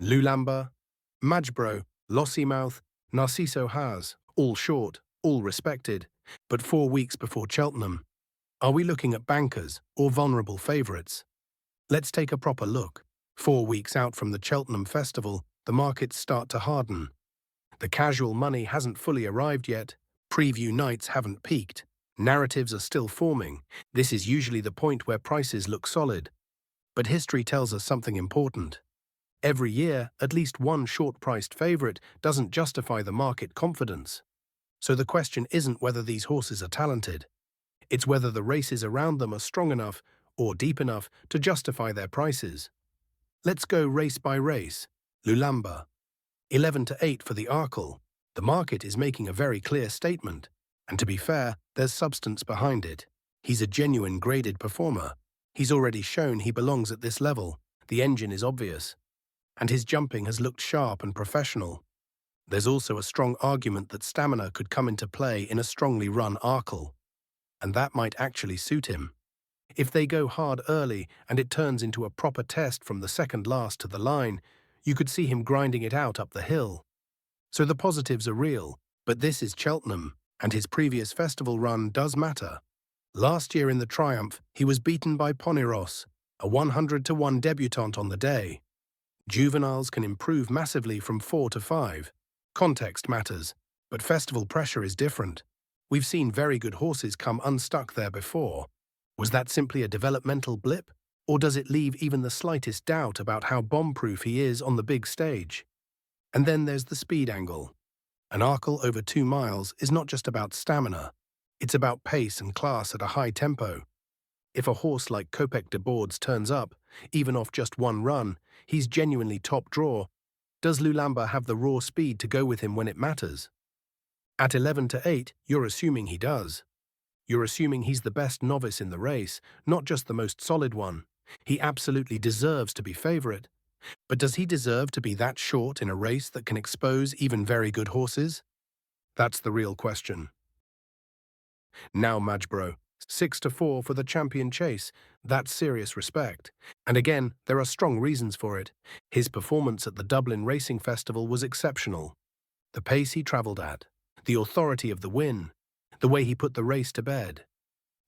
Lu Lamba, Majborough, Lossy Mouth, Narciso Has, all short, all respected, but 4 weeks before Cheltenham. Are we looking at bankers or vulnerable favourites? Let's take a proper look. 4 weeks out from the Cheltenham Festival, the markets start to harden. The casual money hasn't fully arrived yet, preview nights haven't peaked, narratives are still forming. This is usually the point where prices look solid. But history tells us something important. Every year, at least one short-priced favourite doesn't justify the market confidence. So the question isn't whether these horses are talented. It's whether the races around them are strong enough or deep enough to justify their prices. Let's go race by race. Lulamba. 11-8 for the Arkle. The market is making a very clear statement. And to be fair, there's substance behind it. He's a genuine graded performer. He's already shown he belongs at this level. The engine is obvious. And his jumping has looked sharp and professional. There's also a strong argument that stamina could come into play in a strongly run Arkle. And that might actually suit him. If they go hard early and it turns into a proper test from the second last to the line, you could see him grinding it out up the hill. So the positives are real, but this is Cheltenham, and his previous festival run does matter. Last year in the Triumph, he was beaten by Poniros, a 100-1 debutant on the day. Juveniles can improve massively from 4 to 5. Context matters, but festival pressure is different. We've seen very good horses come unstuck there before. Was that simply a developmental blip, or does it leave even the slightest doubt about how bomb-proof he is on the big stage? And then there's the speed angle. An Arkle over 2 miles is not just about stamina, it's about pace and class at a high tempo. If a horse like Copec de Bordes turns up, even off just one run, he's genuinely top draw. Does Lulamba have the raw speed to go with him when it matters? At 11-8, you're assuming he does. You're assuming he's the best novice in the race, not just the most solid one. He absolutely deserves to be favourite. But does he deserve to be that short in a race that can expose even very good horses? That's the real question. Now Majborough, 6-4 for the champion chase. That's serious respect. And again, there are strong reasons for it. His performance at the Dublin Racing Festival was exceptional. The pace he travelled at, the authority of the win, the way he put the race to bed.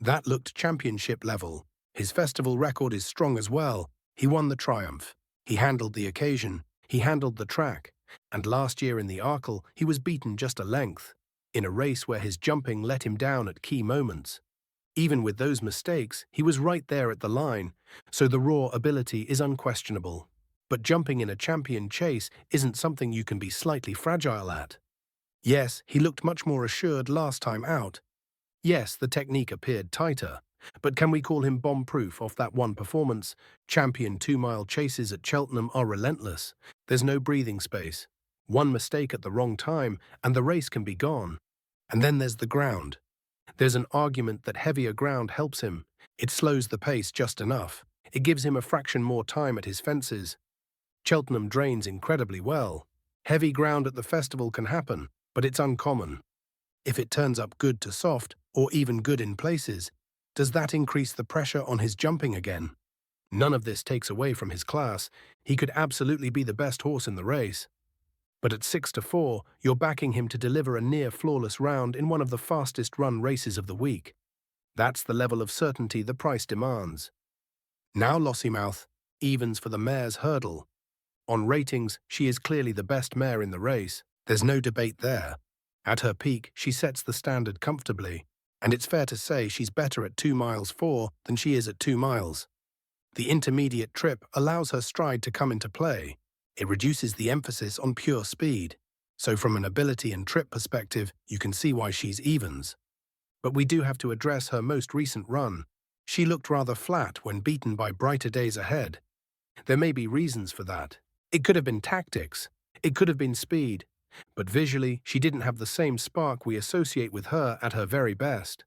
That looked championship level. His festival record is strong as well. He won the Triumph. He handled the occasion. He handled the track. And last year in the Arkle, he was beaten just a length, in a race where his jumping let him down at key moments. Even with those mistakes, he was right there at the line, so the raw ability is unquestionable. But jumping in a champion chase isn't something you can be slightly fragile at. Yes, he looked much more assured last time out. Yes, the technique appeared tighter. But can we call him bomb-proof off that one performance? Champion 2-mile chases at Cheltenham are relentless. There's no breathing space. One mistake at the wrong time, and the race can be gone. And then there's the ground. There's an argument that heavier ground helps him. It slows the pace just enough. It gives him a fraction more time at his fences. Cheltenham drains incredibly well. Heavy ground at the festival can happen, but it's uncommon. If it turns up good to soft, or even good in places, does that increase the pressure on his jumping again? None of this takes away from his class. He could absolutely be the best horse in the race. But at 6-4, you're backing him to deliver a near-flawless round in one of the fastest-run races of the week. That's the level of certainty the price demands. Now Lossiemouth, evens for the mare's hurdle. On ratings, she is clearly the best mare in the race. There's no debate there. At her peak, she sets the standard comfortably. And it's fair to say she's better at 2 miles 4 than she is at 2 miles. The intermediate trip allows her stride to come into play. It reduces the emphasis on pure speed. So from an ability and trip perspective, you can see why she's evens. But we do have to address her most recent run. She looked rather flat when beaten by brighter days ahead. There may be reasons for that. It could have been tactics. It could have been speed. But visually, she didn't have the same spark we associate with her at her very best.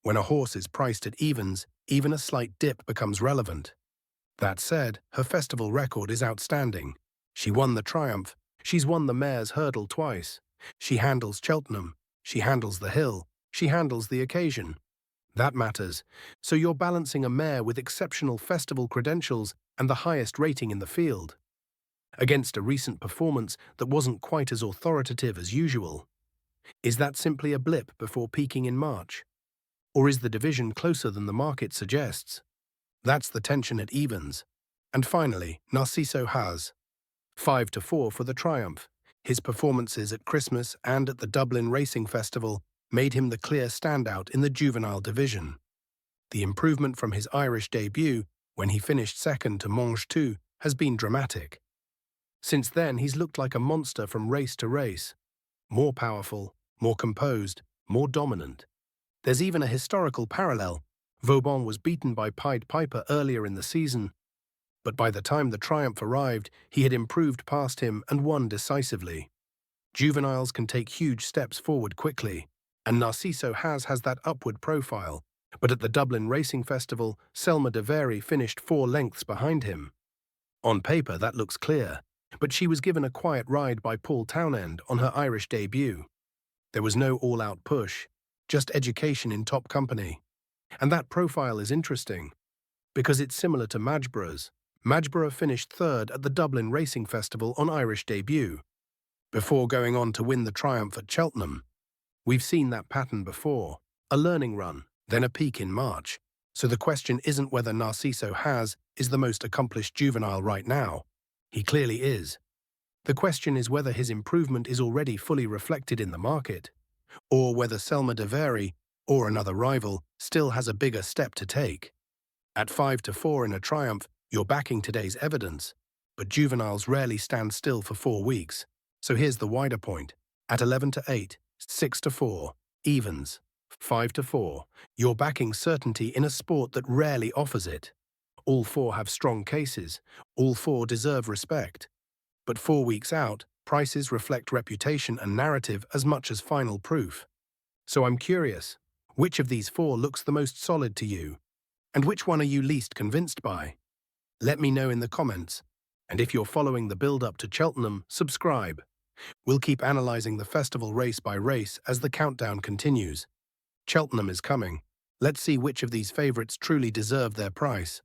When a horse is priced at evens, even a slight dip becomes relevant. That said, her festival record is outstanding. She won the Triumph. She's won the mare's hurdle twice. She handles Cheltenham. She handles the hill. She handles the occasion. That matters. So you're balancing a mare with exceptional festival credentials and the highest rating in the field. against a recent performance that wasn't quite as authoritative as usual. Is that simply a blip before peaking in March? Or is the division closer than the market suggests? That's the tension at evens. And finally, Narciso Has. 5-4 for the triumph. His performances at Christmas and at the Dublin Racing Festival made him the clear standout in the juvenile division. The improvement from his Irish debut, when he finished second to Mange 2, has been dramatic. Since then, he's looked like a monster from race to race. More powerful, more composed, more dominant. There's even a historical parallel. Vauban was beaten by Pied Piper earlier in the season, but by the time the triumph arrived, he had improved past him and won decisively. Juveniles can take huge steps forward quickly, and Narciso has that upward profile, but at the Dublin Racing Festival, Selma de Very finished 4 lengths behind him. On paper, that looks clear, but she was given a quiet ride by Paul Townend on her Irish debut. There was no all-out push, just education in top company. And that profile is interesting, because it's similar to Majborough's. Majborough finished 3rd at the Dublin Racing Festival on Irish debut, before going on to win the triumph at Cheltenham. We've seen that pattern before, a learning run, then a peak in March. So the question isn't whether Narciso Has is the most accomplished juvenile right now. He clearly is. The question is whether his improvement is already fully reflected in the market, or whether Selma de Very, or another rival, still has a bigger step to take. At 5-4 in a triumph, you're backing today's evidence, but juveniles rarely stand still for 4 weeks. So here's the wider point. At 11-8, 6-4, evens, 5-4, you're backing certainty in a sport that rarely offers it. All 4 have strong cases, all 4 deserve respect. But 4 weeks out, prices reflect reputation and narrative as much as final proof. So I'm curious, which of these 4 looks the most solid to you? And which one are you least convinced by? Let me know in the comments. And if you're following the build-up to Cheltenham, subscribe. We'll keep analysing the festival race by race as the countdown continues. Cheltenham is coming. Let's see which of these favourites truly deserve their price.